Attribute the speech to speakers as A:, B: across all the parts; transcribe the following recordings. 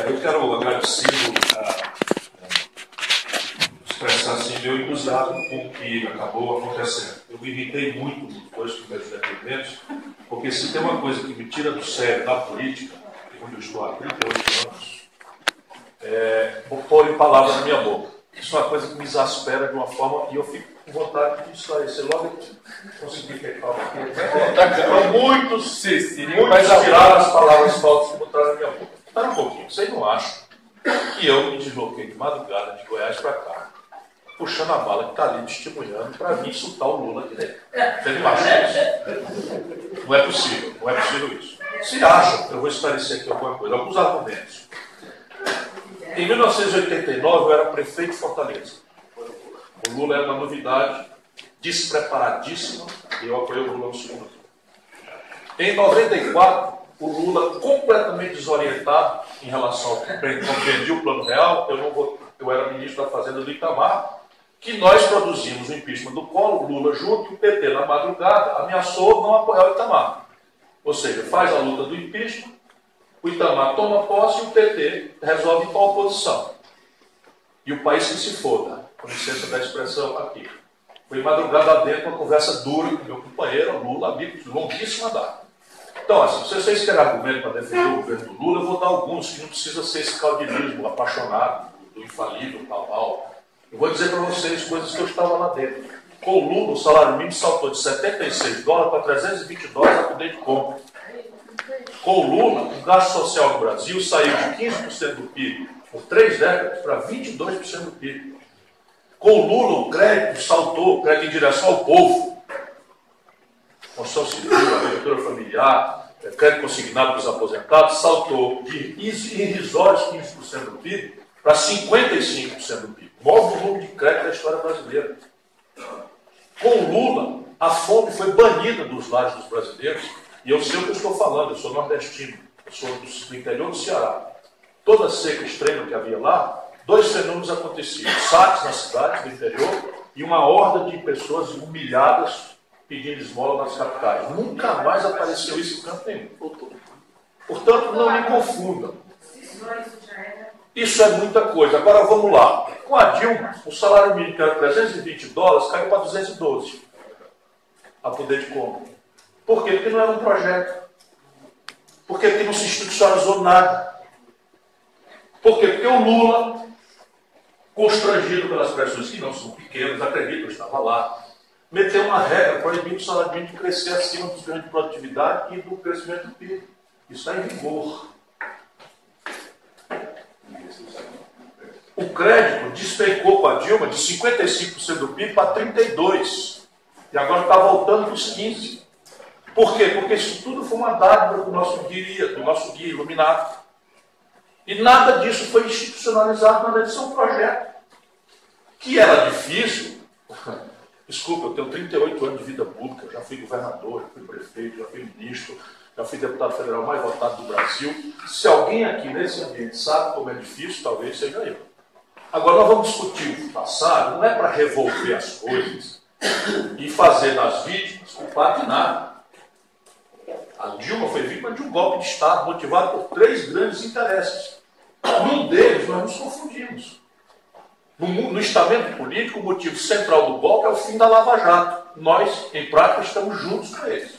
A: Eu quero agradecer, expressar assim, meu entusiasmo com o que acabou acontecendo. Eu me irritei muito nos dois primeiros depoimentos, porque se tem uma coisa que me tira do sério da política, onde eu estou há 38 anos, pôr em palavras na minha boca. Isso é uma coisa que me exaspera de uma forma, e eu fico com vontade de esclarecer logo aqui. Consegui que fala aqui. Então, muitos tiraram as palavras falsas que botaram na minha boca. Espera um pouquinho, vocês não acham que eu me desloquei de madrugada de Goiás para cá, puxando a bala que está ali testemunhando para vir insultar o Lula aqui dentro? Vocês não acham isso? Não é possível, não é possível isso. Se acham, eu vou esclarecer aqui alguma coisa, alguns argumentos. Em 1989, eu era prefeito de Fortaleza. O Lula era uma novidade, despreparadíssima, e eu apoiei o Lula no segundo turno. Em 94, o Lula, completamente desorientado em relação ao que compreendia o Plano Real, eu era ministro da Fazenda do Itamar, que nós produzimos o impeachment do Collor, o Lula junto, e o PT, na madrugada, ameaçou não apoiar o Itamar. Ou seja, faz a luta do impeachment, o Itamar toma posse e o PT resolve ir para a oposição. E o país que se foda, com licença da expressão aqui. Foi madrugada dentro, uma conversa dura com meu companheiro, Lula, amigo de longuíssima data. Então, assim, se vocês querem argumento para defender o governo do Lula, eu vou dar alguns, que não precisa ser esse caudilismo apaixonado, do infalível, tal. Eu vou dizer para vocês coisas que eu estava lá dentro. Com o Lula, o salário mínimo saltou de 76 dólares para 320 dólares a poder de compra. Com o Lula, o gasto social no Brasil saiu de 15% do PIB por 3 décadas para 22% do PIB. Com o Lula, o crédito saltou, o crédito em direção ao povo. Construção civil, agricultura familiar, crédito consignado para os aposentados, saltou de irrisórios 15% do PIB para 55% do PIB. O maior volume de crédito da história brasileira. Com o Lula, a fome foi banida dos lares dos brasileiros. E eu sei o que eu estou falando, eu sou nordestino, eu sou do interior do Ceará. Toda a seca extrema que havia lá, 2 fenômenos aconteciam. Saques nas cidades do interior e uma horda de pessoas humilhadas pedindo esmola nas capitais. Nunca mais apareceu isso em canto nenhum. Portanto, não me confundam. Isso é muita coisa. Agora vamos lá. Com a Dilma, o salário mínimo que era 320 dólares caiu para 212 a poder de compra. Por quê? Porque não era um projeto. Por quê? Porque não se institucionalizou nada. Por quê? Porque o Lula, constrangido pelas pressões que não são pequenas, acredito, eu estava lá, meteu uma regra proibindo o salário mínimo de crescer acima dos ganhos de produtividade e do crescimento do PIB. Isso está em vigor. O crédito despencou com a Dilma de 55% do PIB para 32%. E agora está voltando para os 15%. Por quê? Porque isso tudo foi uma dádiva do nosso guia iluminado. E nada disso foi institucionalizado, nada disso é um projeto. Que era difícil. Desculpa, eu tenho 38 anos de vida pública, eu já fui governador, já fui prefeito, já fui ministro, já fui deputado federal mais votado do Brasil. Se alguém aqui nesse ambiente sabe como é difícil, talvez seja eu. Agora nós vamos discutir o passado, não é para revolver as coisas e fazer das vítimas culpado de nada. A Dilma foi vítima de um golpe de Estado motivado por 3 grandes interesses. Num deles, nós nos confundimos. No estamento político, o motivo central do golpe é o fim da Lava Jato. Nós, em prática, estamos juntos com eles.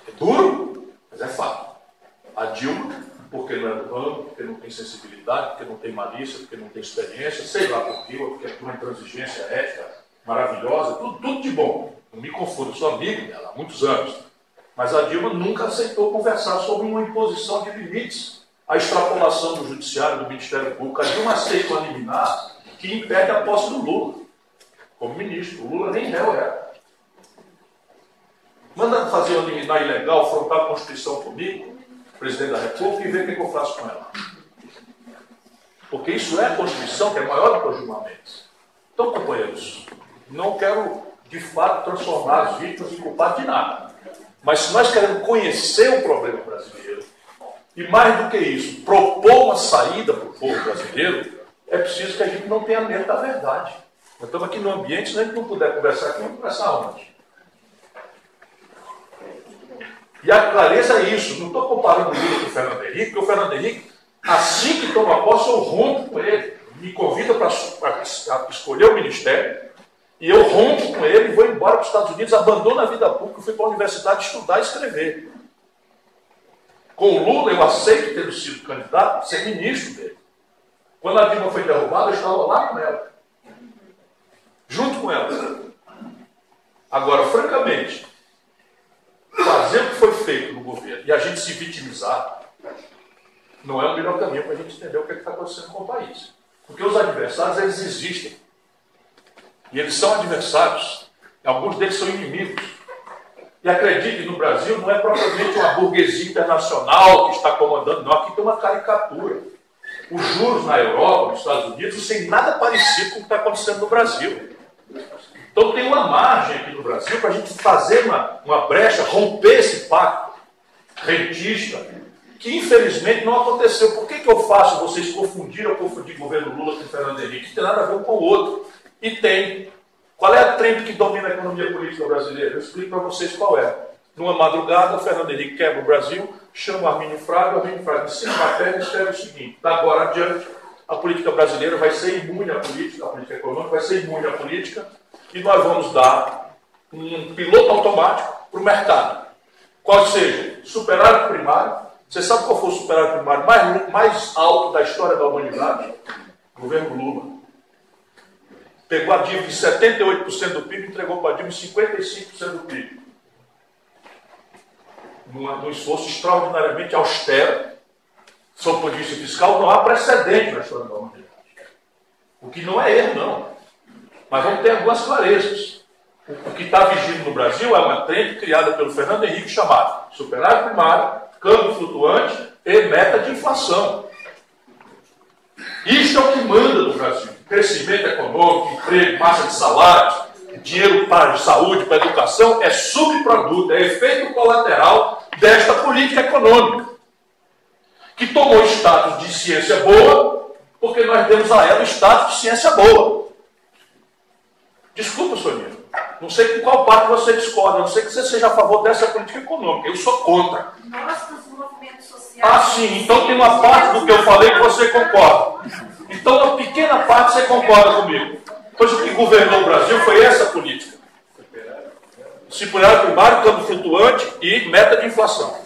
A: É duro, mas é fato. A Dilma, porque não é do ramo, porque não tem sensibilidade, porque não tem malícia, porque não tem experiência, sei lá por quê, porque é uma intransigência ética maravilhosa, tudo de bom. Não me confundo, eu sou amigo dela há muitos anos. Mas a Dilma nunca aceitou conversar sobre uma imposição de limites à extrapolação do Judiciário, do Ministério Público. A Dilma aceita uma liminar que impede a posse do Lula como ministro. O Lula nem réu era. Manda fazer uma liminar ilegal, afrontar a Constituição comigo, presidente da República, e ver o que eu faço com ela. Porque isso é a Constituição, que é maior do que o Gilmar Mendes. Então, companheiros, não quero, de fato, transformar as vítimas em culpados de nada. Mas se nós queremos conhecer o problema brasileiro, e mais do que isso, propor uma saída para o povo brasileiro, é preciso que a gente não tenha medo da verdade. Nós estamos aqui no ambiente, se a gente não puder conversar aqui, vamos conversar onde? E a clareza é isso. Não estou comparando o Lula com o Fernando Henrique, porque o Fernando Henrique, assim que toma posse, eu rompo com ele. Me convida para escolher o ministério, e eu rompo com ele e vou embora para os Estados Unidos, abandono a vida pública, fui para a universidade estudar e escrever. Com o Lula, eu aceito ter sido candidato, ser ministro dele. Quando a Dilma foi derrubada, eu estava lá com ela. Junto com ela. Agora, francamente, fazer o que foi feito no governo e a gente se vitimizar não é o melhor caminho para a gente entender o que está acontecendo com o país. Porque os adversários, eles existem. E eles são adversários. Alguns deles são inimigos. E acredite, no Brasil não é propriamente uma burguesia internacional que está comandando, não. Aqui tem uma caricatura. Os juros na Europa, nos Estados Unidos, não tem nada parecido com o que está acontecendo no Brasil. Então tem uma margem aqui no Brasil para a gente fazer uma brecha, romper esse pacto rentista, que infelizmente não aconteceu. Por que eu faço vocês confundir o governo Lula com o Fernando Henrique? Não tem nada a ver um com o outro. E tem. Qual é a trend que domina a economia política brasileira? Eu explico para vocês qual é. Numa madrugada, o Fernando Henrique quebra o Brasil, chama o Armínio Fraga de cima da terra e escreve o seguinte: da agora adiante, a política brasileira vai ser imune à política, a política econômica vai ser imune à política, e nós vamos dar um piloto automático para o mercado. Qual seja? Superávit primário. Você sabe qual foi o superávit primário mais alto da história da humanidade? Governo Lula. Pegou a dívida de 78% do PIB e entregou para a Dilma 55% do PIB. Num esforço extraordinariamente austero, sob o ponto de vista fiscal, não há precedente na história da humanidade. O que não é erro, não. Mas vamos ter algumas clarezas. O que está vigindo no Brasil é uma trend criada pelo Fernando Henrique chamada superávit primário, câmbio flutuante e meta de inflação. Isto é o que manda no Brasil. Crescimento econômico, emprego, massa de salários, dinheiro para saúde, para educação, é subproduto, é efeito colateral desta política econômica, que tomou status de ciência boa, porque nós demos a ela o status de ciência boa. Desculpa, Sonia, não sei com qual parte você discorda, não sei que você seja a favor dessa política econômica, eu sou contra.
B: Nós, dos movimentos sociais...
A: Ah, sim, então tem uma parte do que eu falei que você concorda. Então, uma pequena parte você concorda comigo. Pois o que governou o Brasil foi essa política. Superávit primário, câmbio flutuante e meta de inflação.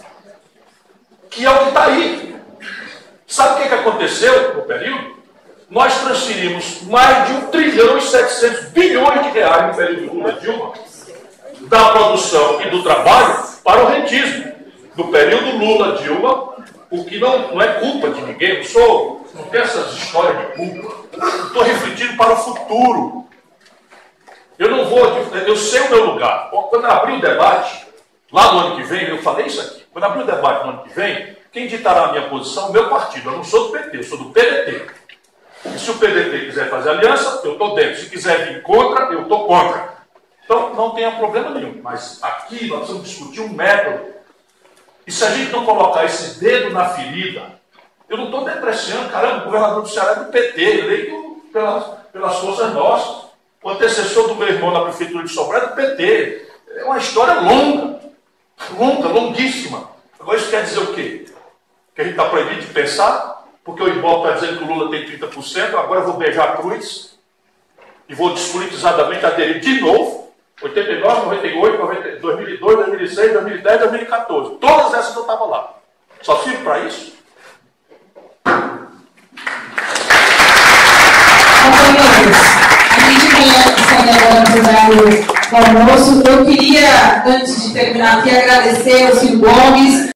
A: Que é o que está aí. Sabe o que aconteceu no período? Nós transferimos mais de 1 trilhão e 700 bilhões de reais no período Lula e Dilma, da produção e do trabalho para o rentismo. No período Lula-Dilma, o que não é culpa de ninguém, não tem essas histórias de culpa. Estou refletindo para o futuro. Eu sei o meu lugar. Quando eu abrir o debate, lá no ano que vem, eu falei isso aqui, quando abrir o debate no ano que vem, quem ditará a minha posição? O meu partido. Eu não sou do PT, eu sou do PDT. E se o PDT quiser fazer aliança, eu estou dentro. Se quiser vir contra, eu estou contra. Então, não tenha problema nenhum. Mas aqui nós vamos discutir um método. E se a gente não colocar esse dedo na ferida, eu não estou depreciando, caramba, o governador do Ceará é do PT, eleito pelas forças nossas. O antecessor do meu irmão na prefeitura de Sobral é do PT. É uma história longa, longuíssima. Agora isso quer dizer o quê? Que a gente está proibido de pensar? Porque o Ibope está dizendo que o Lula tem 30%, agora eu vou beijar a cruz e vou despolitizadamente aderir de novo. 89, 98, 2002, 2006, 2010, 2014. Todas essas eu estava lá. Só sirvo para isso?
C: Companheiros, a gente vai sair agora para o almoço. Eu queria, antes de terminar aqui, agradecer ao Ciro Gomes,